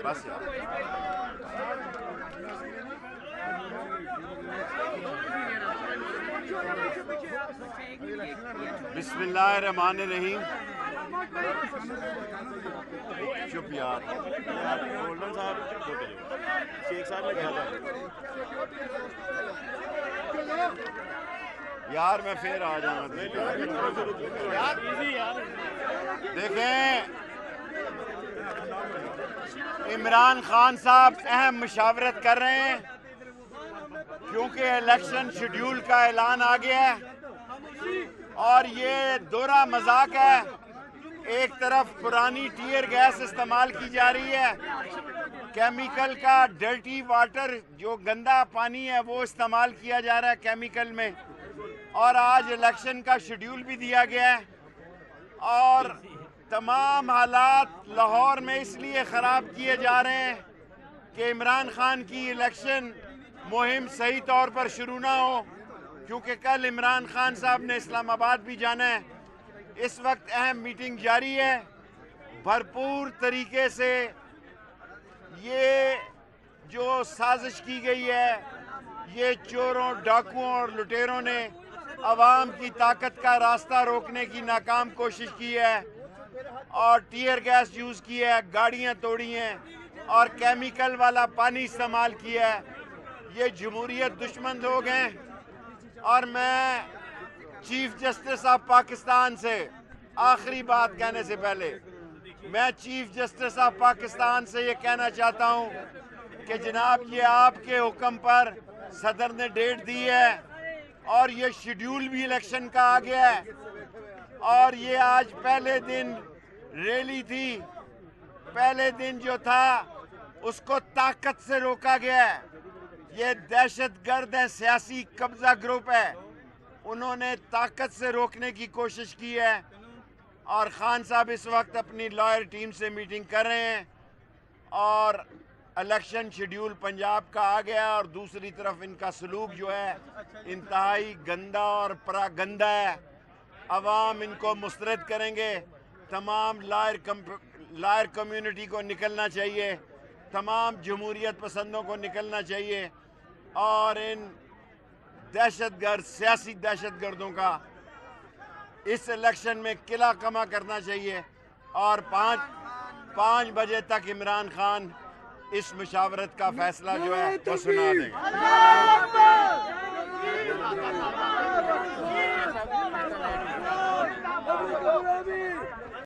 बस बिस्मिल्लाहिर्रहमानिर्रहीम। चुप यार, गोल्डन साहब शेख साहब ने कहा था यार मैं फिर आ जाऊंगा। देखें, इमरान खान साहब अहम मुशावरत कर रहे हैं क्योंकि इलेक्शन शेड्यूल का ऐलान आ गया है और ये दोहरा मजाक है। एक तरफ पुरानी टीयर गैस इस्तेमाल की जा रही है, केमिकल का डर्टी वाटर जो गंदा पानी है वो इस्तेमाल किया जा रहा है केमिकल में, और आज इलेक्शन का शेड्यूल भी दिया गया है। और तमाम हालात लाहौर में इसलिए ख़राब किए जा रहे हैं कि इमरान खान की इलेक्शन मुहिम सही तौर पर शुरू ना हो, क्योंकि कल इमरान खान साहब ने इस्लामाबाद भी जाना है। इस वक्त अहम मीटिंग जारी है। भरपूर तरीके से ये जो साजिश की गई है, ये चोरों, डाकुओं और लुटेरों ने अवाम की ताकत का रास्ता रोकने की नाकाम कोशिश की है और टीयर गैस यूज़ की है, गाड़ियां तोड़ी हैं और केमिकल वाला पानी इस्तेमाल किया है। ये जमहूरियत दुश्मन लोग हैं। और मैं चीफ जस्टिस ऑफ पाकिस्तान से आखिरी बात कहने से पहले मैं चीफ जस्टिस ऑफ पाकिस्तान से ये कहना चाहता हूँ कि जनाब, ये आपके हुक्म पर सदर ने डेट दी है और ये शेड्यूल भी इलेक्शन का आ गया है, और ये आज पहले दिन रैली थी। पहले दिन जो था उसको ताकत से रोका गया है। ये दहशतगर्द है, सियासी कब्जा ग्रुप है, उन्होंने ताकत से रोकने की कोशिश की है। और खान साहब इस वक्त अपनी लॉयर टीम से मीटिंग कर रहे हैं और इलेक्शन शेड्यूल पंजाब का आ गया, और दूसरी तरफ इनका सलूक जो है इंतहाई गंदा और परागंदा है। अवाम इनको मुस्तरद करेंगे। तमाम लायर कम्युनिटी को निकलना चाहिए, तमाम जमहूरियत पसंदों को निकलना चाहिए और इन दहशतगर्द, सियासी दहशतगर्दों का इस इलेक्शन में किला कमा करना चाहिए। और 5 बजे तक इमरान खान इस मुशावरत का फैसला जो है वो सुना देंगे।